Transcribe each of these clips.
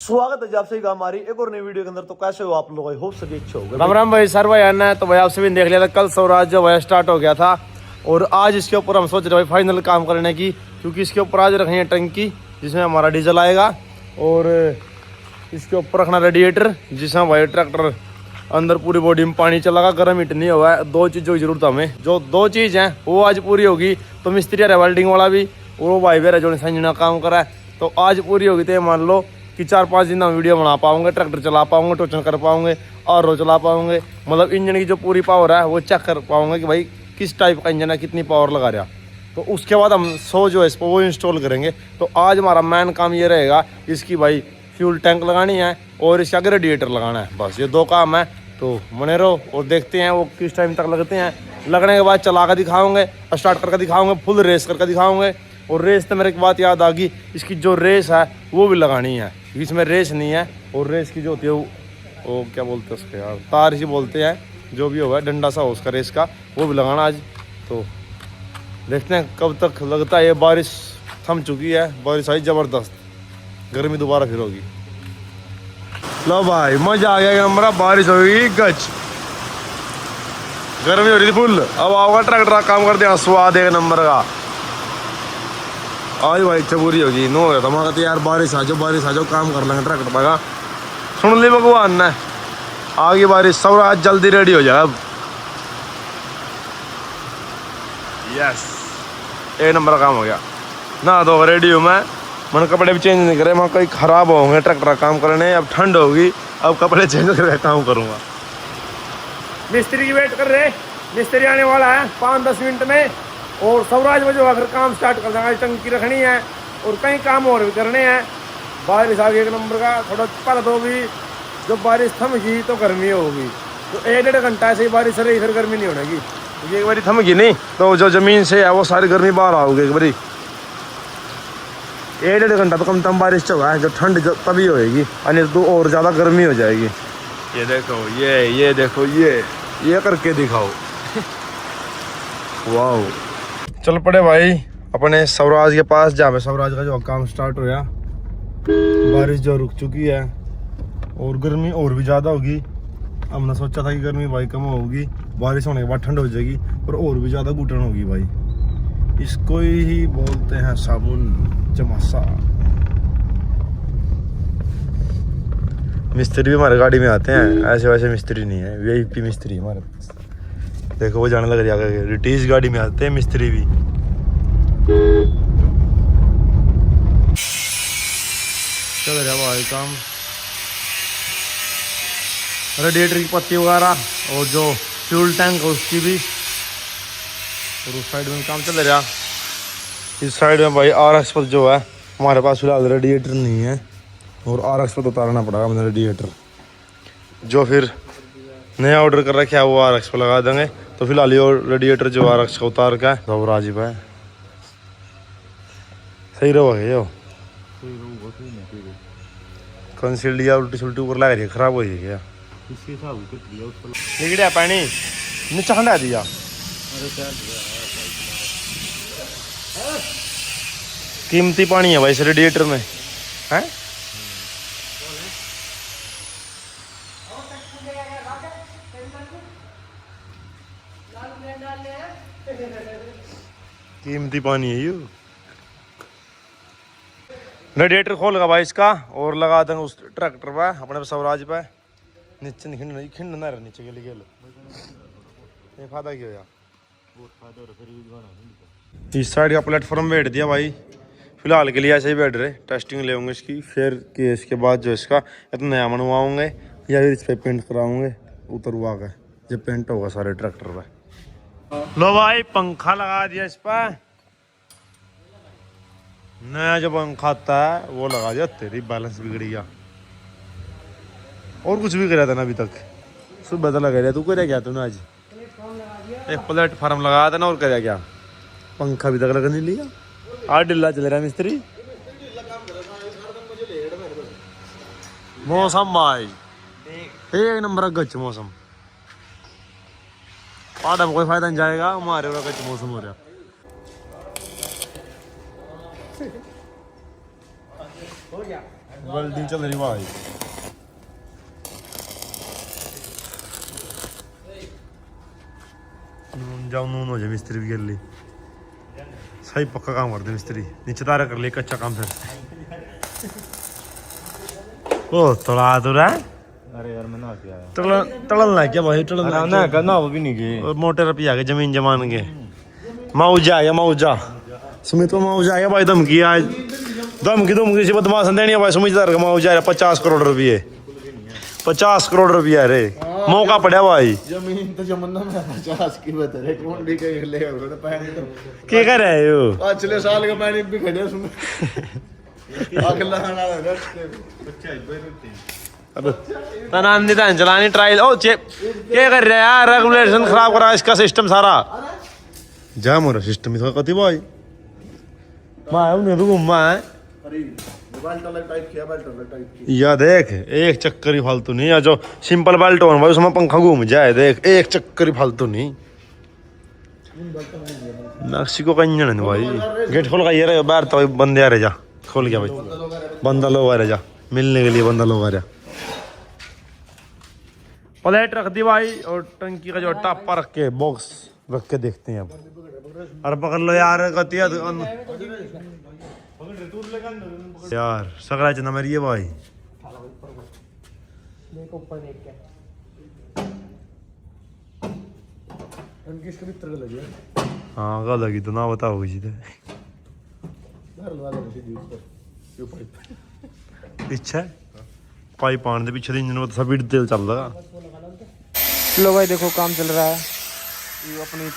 स्वागत है आपसे हमारी एक और नई वीडियो के अंदर। तो कैसे हो आप लोग? आई होप सभी अच्छे होंगे। राम राम भाई सर भाई आना है तो भाई आपसे भी देख लिया था कल स्वराज जो भाई स्टार्ट हो गया था और आज इसके ऊपर हम सोच रहे भाई फाइनल काम करने की, क्योंकि इसके ऊपर आज रखनी है टंकी जिसमें हमारा डीजल आएगा और इसके ऊपर रखना रेडिएटर जिसमें भाई ट्रैक्टर अंदर पूरी बॉडी में पानी चलागा, गर्म हीट नहीं हुआ है। दो चीज़ों की जरूरत हमें, जो दो चीज़ हैं वो आज पूरी होगी तो मिस्त्री है वेल्डिंग वाला भी और वो भाई वेरा जो संजना काम करा है तो आज पूरी होगी। तो मान लो कि 4-5 दिन हम वीडियो बना पाऊंगे, ट्रैक्टर चला पाऊंगे, टोचन कर पाऊंगे और रो चला पाऊंगे, मतलब इंजन की जो पूरी पावर है वो चेक कर पाऊंगे कि भाई किस टाइप का इंजन है, कितनी पावर लगा रहा। तो उसके बाद हम 100 जो है इस पर वो इंस्टॉल करेंगे। तो आज हमारा मेन काम ये रहेगा, इसकी भाई फ्यूल टैंक लगानी है और इसके आगे रेडिएटर लगाना है, बस ये दो काम है। तो बने रहो और देखते हैं वो किस टाइम तक लगते हैं। लगने के बाद चला कर दिखाऊंगे, स्टार्ट करके दिखाऊंगे, फुल रेस करके दिखाऊंगे। और रेस तो मेरे एक बात याद आ गई, इसकी जो रेस है वो भी लगानी है, इसमें रेस नहीं है। और रेस की जो होती है वो क्या बोलते हैं उसके यार, तार ही बोलते हैं, जो भी होगा डंडा सा हो उसका रेस का, वो भी लगाना आज। तो देखते हैं कब तक लगता है। ये बारिश थम चुकी है, बारिश आई ज़बरदस्त, गर्मी दोबारा फिर होगी। लो भाई मजा आ गया नंबर, बारिश होगी गच, गर्मी हो रही थी फुल, अब आओगा ट्रैक्टर काम कर दिया, स्वाद एक नंबर का। आज भाई इच्छा पूरी होगी, नो हो गया हमारा तो यार, बारिश आ जाओ काम कर लेंगे ट्रैक्टर का। सुन ली भगवान ने, आगे बारिश, सब आज जल्दी रेडी हो जाए अब। यस एक नंबर का काम हो गया ना। तो रेडी हूँ मैं, मन कपड़े भी चेंज नहीं करे, वहाँ कहीं ख़राब होंगे ट्रैक्टर का काम करने। अब ठंड होगी, अब कपड़े चेंज करके काम करूँगा। मिस्त्री की वेट कर रहे, मिस्त्री आने वाला है 5-10 मिनट में और स्वराज में जो आखिर काम स्टार्ट कर देंगे। टंकी रखनी है और कई काम और भी करने हैं। बारिश आ गई एक नंबर का, थोड़ा पल तो भी जब बारिश थमेगी तो गर्मी होगी। तो 1-1.5 घंटा ऐसे ही बारिश रही, फिर गर्मी नहीं होगी। एक बारी थमेगी नहीं तो जो ज़मीन से है वो सारी गर्मी बाहर आओगी एक बारी। 1-1.5 घंटा तो कम कम बारिश चल रहा है, जब ठंड तभी होएगी और तो और ज़्यादा गर्मी हो जाएगी। ये देखो, ये देखो, ये करके दिखाओ। वाह, चल पड़े भाई अपने स्वराज के पास, जहाँ पे स्वराज का जो काम स्टार्ट होया। बारिश जो रुक चुकी है और गर्मी और भी ज़्यादा होगी। हमने सोचा था कि गर्मी भाई कम होगी, बारिश होने के बाद ठंड हो जाएगी, और भी ज़्यादा घुटन होगी भाई। इसको ही बोलते हैं साबुन चमासा। मिस्त्री भी हमारे गाड़ी में आते हैं, ऐसे वैसे मिस्त्री नहीं है, वीआईपी मिस्त्री हमारे पास। देखो वो जाने लग रहा है, रिटीज गाड़ी में आते हैं मिस्त्री भी। चल रहा भाई काम, रेडिएटर की पत्ती वगैरह और जो फ्यूल टैंक है उसकी भी, और उस साइड में काम चल रहा। इस साइड में भाई RX पर जो है हमारे पास फिलहाल रेडिएटर नहीं है और RX पर तो उतारना पड़ेगा हमें रेडिएटर, जो फिर नया ऑर्डर कर रखा है वो RX पर लगा देंगे। तो फिलहाल ये रेडिएटर जो RX का उतार का है तो राजीव है सही रहोगे। यो कंसील या उल्टी सुल्टी ऊपर लग रही है, खराब हो गई क्या? निकलिया पानी नीचे खंडा दिया। कीमती पानी है भाई इस रेडिएटर में है। कीमती पानी है ये। रेडिएटर खोल का भाई इसका और लगा देंगे उस ट्रैक्टर पे, अपने स्वराज पे। नीचे नहीं खिंडना रहा, नीचे के लिए ये फायदा क्या होया। इस साइड का प्लेटफॉर्म बैठ दिया भाई, फिलहाल के लिए ऐसे ही बैठ रहे, टेस्टिंग ले होंगे इसकी, फिर कि इसके बाद जो इसका इतना नया मनवाऊंगे या फिर इस पर पेंट कराऊंगे उतरवा के, जब पेंट होगा सारे ट्रैक्टर पे। लो भाई पंखा लगा दिया इस पर, नया जो पंखा आता है वो लगा दिया। तेरी बैलेंस बिगड़ गया, और कुछ भी करा था ना अभी तक, सुबह तो लगा दिया। तू क्या क्या तूने आज एक प्लेटफार्म लगा था ना, और क्या क्या पंखा भी तक लगा नहीं लिया। आज डिल्ला चल रहा मिस्त्री। मौसम भाई एक नंबर गच मौसम, पहाड़ में कोई फायदा नहीं जाएगा, हमारे गच मौसम हो रहा। हो गया वेल्डिंग चल रही भाई। जाओ नून हो जाए मिस्त्री भी गली सही पक्का काम करते मिस्त्री नीचे तारा कर ले कच्चा काम फिर ओ तड़ा तो रहा अरे यार मैं ना क्या तड़न लग गया भाई तड़न लग गया करना वो भी नहीं गए और मोटे रुपये आ गए जमीन जमान के मौजा आ गया मौजा सुमित को मौजा आ गया भाई धमकी आज धमकी से बदमाश देनी है भाई समझदार का मौजा आ 50 करोड़ रुपये 50 करोड़ रुपया रे मौका पड़ा भाई जमीन तो जमन्ना में 50 की बता रहे कौन भी कहीं ले तो पानी तो क्या कर रहे हो पिछले साल का पानी भी खड़े सुन अगला खाना रख के बच्चा अब तनान चलानी ट्रायल ओ क्या कर रहे यार रेगुलेशन खराब करा इसका सिस्टम सारा जा मोरा सिस्टम इसका कति भाई मैं उन्हें भी घूमा है या देख एक चक्कर ही फालतू नहीं है जो सिंपल बेल्ट हो भाई उसमें पंखा घूम जाए देख एक चक्कर ही फालतू नहीं मैक्सिको का इंजन है भाई गेट खोल का ये रहे बाहर तो बंदे आ रहे जा खोल गया भाई बंदा लोग आ रहे जा मिलने के लिए बंदा लोग आ रहा प्लेट रख दी भाई और टंकी का जो टापा रख के बॉक्स रख के देखते हैं अब अरे पकड़ लो यार कतिया यार सगड़ा चना मेरी है भाई हाँ गल लगी तो ना बताओ किसी इच्छा पाइप पाने दे पीछे इंजन में सब तेल चल रहा। लो भाई देखो काम चल रहा है ये अपनी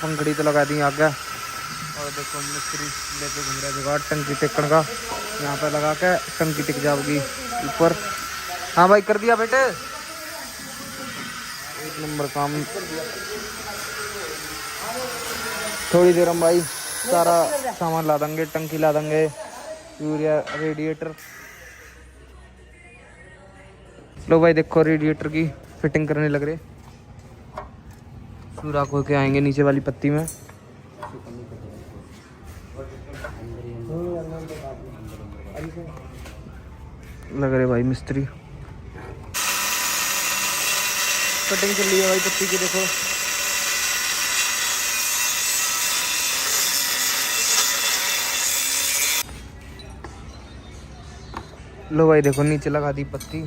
पंखड़ी तो लगा दी आगे और देखो मिस्त्री लेके घूम रहा है जुगाड़ टंकी टेकन का यहाँ पे लगा के टंकी टिक जाओगी ऊपर। हाँ भाई कर दिया बेटे एक नंबर काम। थोड़ी देर हम भाई सारा सामान ला देंगे टंकी ला देंगे यूरिया रेडिएटर। लो भाई देखो रेडिएटर की फिटिंग करने लग रहे सुराख होके आएंगे नीचे वाली पत्ती में। लग रहे भाई मिस्त्री कटिंग चल रही है भाई पत्ती की देखो। लो भाई देखो नीचे लगा दी पत्ती।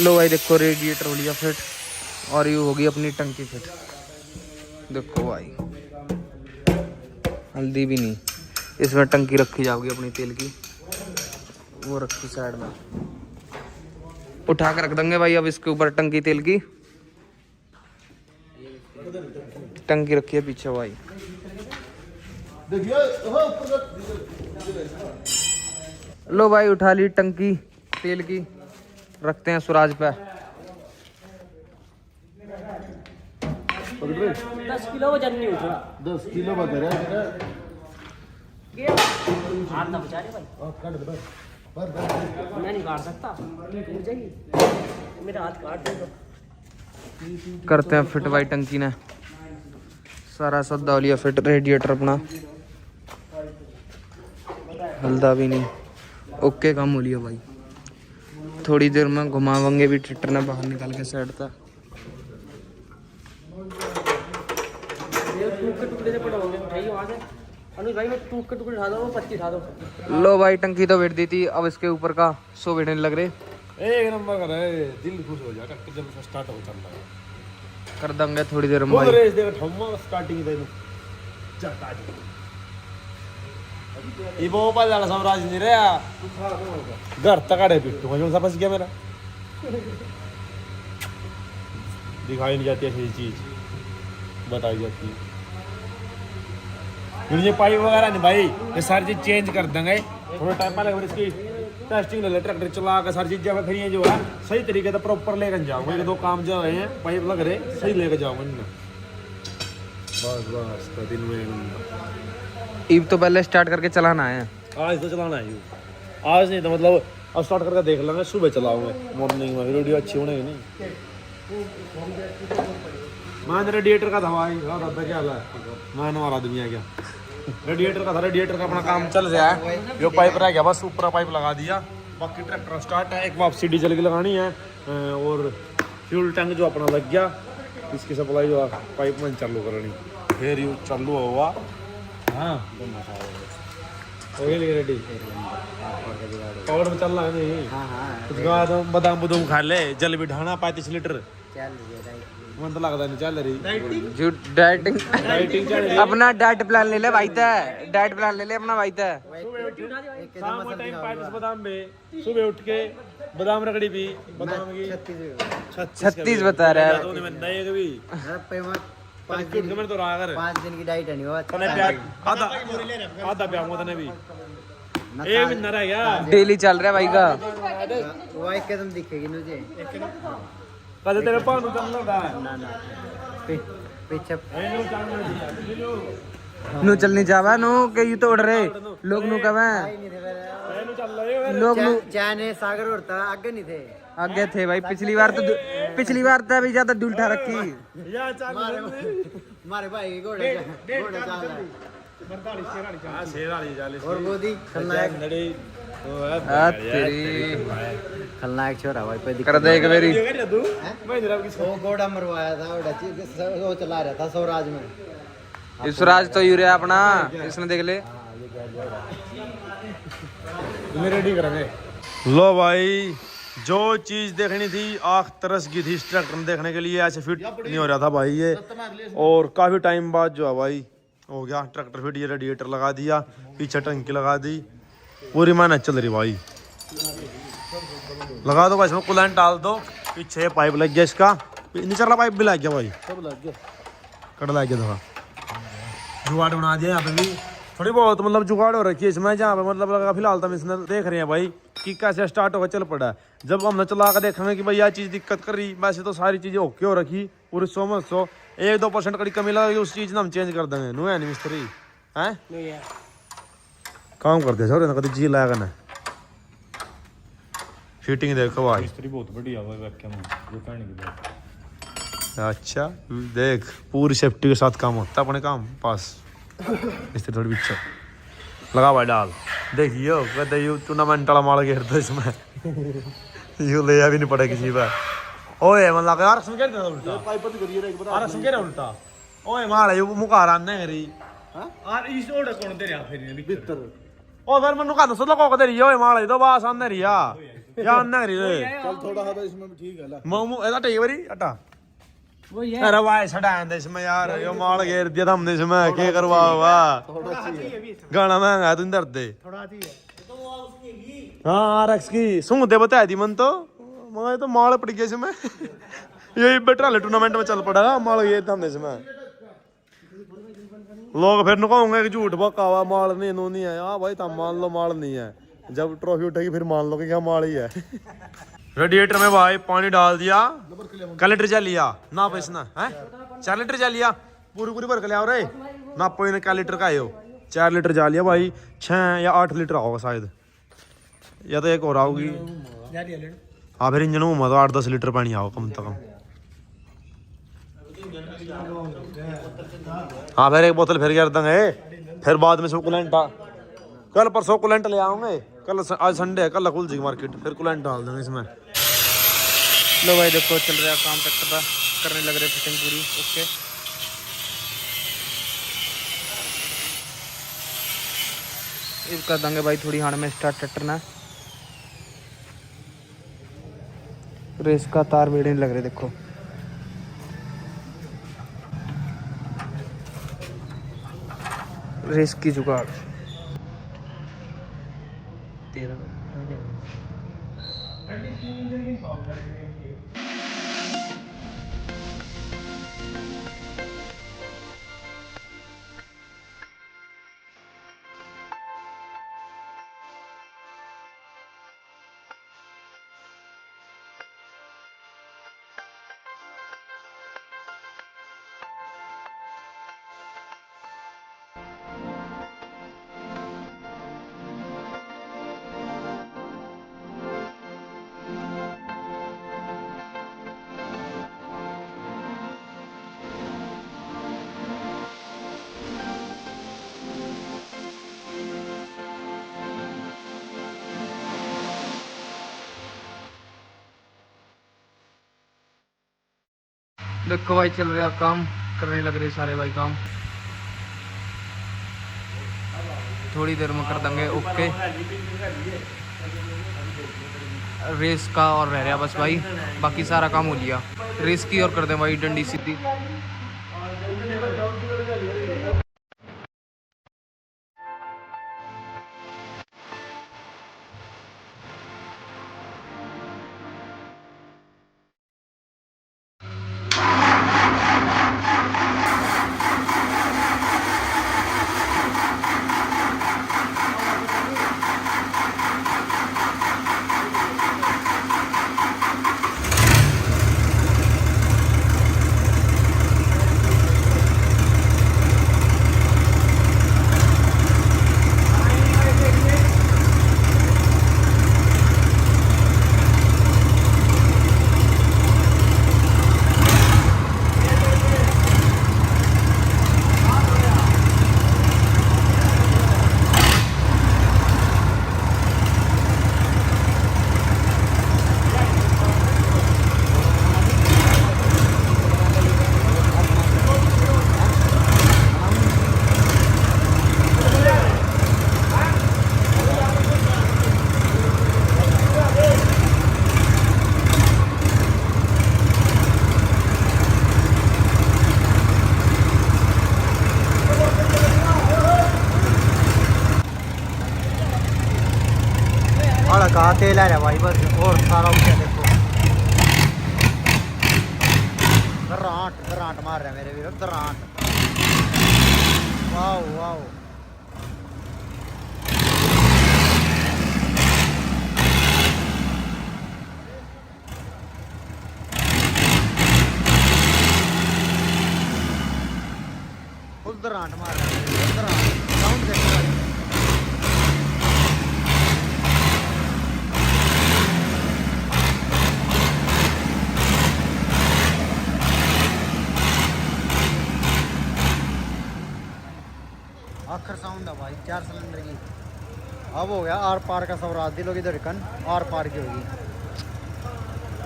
लो भाई देखो रेडिएटर हो लिया फिट और ये होगी अपनी टंकी फिट। देखो भाई हल्दी भी नहीं इसमें टंकी रखी जाओगी अपनी तेल की वो रखी साइड में उठा के रख देंगे भाई। अब इसके ऊपर टंकी तेल की टंकी रखी है पीछे भाई। लो भाई उठा ली टंकी तेल की रखते हैं सुराज पे। 10 किलो वजन नहीं उठा 10 किलो बता रहे हाथ ना बचा रहे भाई मैं नहीं काट सकता टूट जाएगी मेरा हाथ काट दे तो। करते हैं फिट भाई टंकी ने सारा सौदा हो लिया फिट रेडिएटर अपना हल्दा भी नहीं ओके काम हो लिया भाई। थोड़ी देर में घुमावेंगे भी ट्रैक्टर ने बाहर निकाल के साइड तक। टूट के टुकड़े से पड़े होंगे उठाइए वहाँ से अनुज भाई मैं टूट के टुकड़े उठा दो पत्ती उठा दो। लो भाई टंकी तो बैठ दी थी अब इसके ऊपर का 100 बैठने लग रहे एक नंबर कर रहे दिल खुश हो जाएगा जब स्टार्ट हो चल रहा कर देंगे थोड़ी देर में है भाई। रेस देगा ठम्मा स्टार्टिंग दे चटा ये वो पाल वाला साम्राज्य नहीं रहा घर तक आड़े पिट्टू में सा फंस गया मेरा दिखाई नहीं जाती ऐसी चीज बताई जाती है। ये पाइप वगैरह नहीं भाई ये सारी चीज चेंज कर देंगे थोड़ा टाइम पहले इसकी टेस्टिंग ले ले ट्रैक्टर चला कर सारी चीजें फिर ये जो है सही तरीके से प्रॉपर लेकर जाऊंगा। एक दो काम जो है पाइप लग रहे सही लेकर जाऊंगा इनमें बस बस तो दिन में ईब तो पहले स्टार्ट करके चलाना है। आज तो चलाना है आज नहीं तो मतलब अब स्टार्ट करके देख लेंगे सुबह चलाऊंगे मॉर्निंग में वीडियो अच्छी होने नहीं। मैं रेडिएटर का दवाई क्या मैंने वाला दुनिया क्या रेडिएटर का था, रेडिएटर का अपना काम चल रहा है। जो पाइप रह गया बस ऊपर पाइप लगा दिया, बाकी ट्रैक्टर स्टार्ट है। एक वापसी डीजल की लगानी है और फ्यूल टैंक जो अपना लग गया, इसकी सप्लाई जो पाइप में चालू करनी, फिर यू चालू हुआ। हाँ रेडी पावर में चल रहा है नहीं। कुछ तो बादाम बुदाम खा ले, जल भी ढाना 35 लीटर मन तो लगता नहीं चल रही जो डाइटिंग लाइटिंग चल रही। अपना डाइट प्लान ले ले भाई तय, डाइट प्लान ले ले अपना भाई तय। शाम को टाइम 35 बादाम में, सुबह उठ के बादाम रगड़ी भी, बादाम की 36 बता रहा है। तो नहीं बनता ये कभी 5 तो रहा कर 5 दिन की डाइट है नहीं वो तने प्याज आधा प्याज तने भी एक दिन रह गया। डेली चल रहा है भाई का। वो एक कदम दिखेगी मुझे कदे तेरे पान चल रहा है ना ना पीछे नु चलनी जावा नु के यू तो उड़ रहे लोग नु कवे लोग नु चाने सागर उड़ता आगे नहीं थे आगे थे भाई। पिछली बार तो भी ज्यादा डुलठा रखी। या चल मारे भाई घोड़े घोड़े चाल है। 45 शेर वाली 40 और गोदी खलनायक लड़ी तो है तेरी खलनायक छोरा भाई पे कर दे एक मेरी। तू मैं जरा की वो घोड़ा मरवाया था वो चला रहा था स्वराज में। ईश्वराज तो यूरिया अपना इसने देख ले। मैं रेडी करेंगे। लो भाई जो चीज देखनी थी आँख तरस गई थी इस ट्रैक्टर में देखने के लिए, ऐसे फिट नहीं हो रहा था भाई ये। और काफी टाइम बाद जो है भाई हो गया ट्रैक्टर फिट। ये रेडिएटर लगा दिया, पीछे टंकी लगा दी, पूरी मेहनत चल रही भाई। लगा दो भाई, इसमें कूलेंट डाल दो, पीछे पाइप लग गया इसका, नीचे वाला पाइप भी लग गया भाई, सब लग गया, कट लग गया थोड़ा। जुगाड़ बना दिया यहाँ पे भी थोड़ी बहुत, मतलब जुगाड़ हो रखी है इसमें। जहाँ पे मतलब लगा फिलहाल तो हम इसमें देख रहे हैं भाई कि कैसे स्टार्ट होकर चल पड़ा है। जब हमने चला कर देखेंगे कि भाई यह चीज़ दिक्कत कर रही, वैसे तो सारी चीज़ें ओके हो रखी पूरी 100 1-2% कड़ी कमी लगेगी उस चीज़ ने हम चेंज कर देंगे। नु है नहीं मिस्त्री हैं काम करते सर कभी जी लाया करना। फिटिंग देखो भाई मिस्त्री बहुत बढ़िया है। अच्छा देख पूरी सेफ्टी के साथ काम होता है अपने काम पास। मिस्त्री थोड़ी पीछे लगा भाई डाल देखियो कहते यू टूर्नामेंट वाला माल घेर दो इसमें यू ले भी नहीं पड़े किसी पर। ओए मतलब यार सुन के उल्टा पाइप तो करिए एक बता यार सुन के उल्टा ओए माल यू मुका राने करी हां इस ओड़ कौन तेरे फिर भीतर ओ फिर मनु का सो को तेरी ओए माल तो बास आने रिया या आने करी चल थोड़ा सा इसमें भी ठीक है ला ममू एदा टेक वरी अटा वो ये अरे वाई छड़ान दे इसमें यार यो माल घेर दिया हमने इसमें क्या करवा हुआ गाना महंगा तू इधर दे थोड़ा सी है हां आरएक्स की सुन दे बता दी मन तो मैं तो माल पड़ गया इसमें यही बेटा ले टूर्नामेंट में चल पड़ा माल ये हमने इसमें लोग फिर न कहोगे कि झूठ बका हुआ माल नहीं नो नहीं है। हाँ भाई तब मान लो माल नहीं है, जब ट्रॉफी उठेगी फिर मान लो कि क्या माल ही है। रेडिएटर में भाई पानी डाल दिया, का लीटर जा लिया ना पैसा ना है 4 लीटर जा लिया पूरी भर के लिया रे ना पोई क्या लीटर का है हो 4 लीटर जा लिया भाई। 6 या 8 लीटर होगा शायद, या तो एक और आओगी। हाँ फिर इंजन में तो 8-10 लीटर पानी आओ कम से कम। हाँ फिर एक बोतल फिर कर देंगे, फिर बाद में सब कूलेंट कल परसों कूलेंट ले आओगे। कल आज संडे है, कल खुल जाएगी मार्केट, फिर कूलेंट डाल देंगे इसमें। लो भाई देखो चल रहा है काम ट्रैक्टर का, करने लग रहे फिटिंग पूरी ओके। इस कर देंगे भाई थोड़ी हाड़ में स्टार्ट ट्रैक्टर ना। रेस का तार बेड़े लग रहे देखो। रेस की जुगाड़ देखो भाई चल रहा काम, करने लग रहे सारे भाई काम। थोड़ी देर में कर देंगे ओके रेस का, और रह रहा बस भाई, बाकी सारा काम हो लिया। रेस की और कर दें भाई डंडी सीधी। कहा तेल आ रहा भाई बस, और सारा ऊँचा देखो। दरांट दरांट मार रहा है मेरे वीर, दरांट। वाओ वाओ फुल दरांट मार रहा है मेरे वीर, दरांट। साउंड देखो भाई। आखिर साउंड है भाई 4 सिलेंडर की। अब हो गया आर पार का स्वराज, दिलों की धड़कन आर पार की होगी।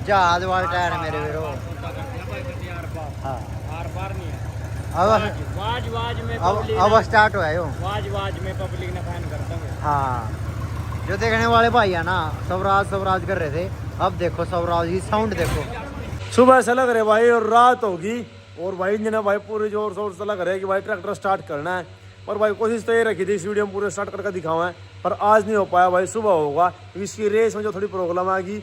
जहाज वाले टायर है मेरे वीरो। हाँ आर पार नहीं है। अब स्टार्ट हुआ है यो। वाज में पब्लिक ने फैन करता है। हाँ जो देखने वाले भाई है ना, स्वराज कर रहे थे। अब देखो स्वराज की साउंड देखो। सुबह से लग रहे भाई और रात होगी, और भाई इंजन है भाई पूरे जोर शोर से लग रहे कि भाई ट्रैक्टर स्टार्ट करना है। और भाई कोशिश तो ये रखी थी इस वीडियो में पूरे स्टार्ट करके दिखाऊं है, पर आज नहीं हो पाया भाई, सुबह होगा क्योंकि इसकी रेस में जो थोड़ी प्रॉब्लम आ गई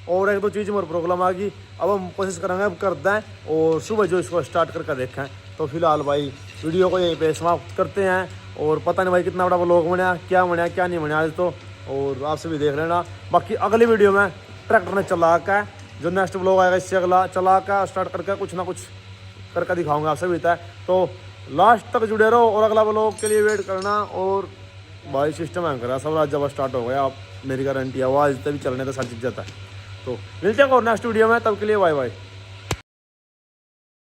और एक दो चीज़ में प्रॉब्लम आ गई। अब हम कोशिश करेंगे अब करते हैं और सुबह जो इसको स्टार्ट करके देखें। तो फिलहाल भाई वीडियो को यहीं पे समाप्त करते हैं, और पता नहीं भाई कितना बड़ा व्लॉग बना, क्या नहीं बना आज तो, और आपसे भी देख लेना। बाकी अगली वीडियो में ट्रैक्टर ने चला कर, जो नेक्स्ट व्लॉग आएगा इससे अगला चला कर स्टार्ट करके कुछ ना कुछ करके दिखाऊंगा आपसे भी। तो लास्ट तक जुड़े रहो और अगला व्लॉग के लिए वेट करना। और भाई सिस्टम है करा सब रात जब स्टार्ट हो गया, आप मेरी गारंटी आवाज़ तभी चलने का साथ इज्जत है। तो मिलते हैं और नेक्स्ट वीडियो में, तब के लिए बाय बाय।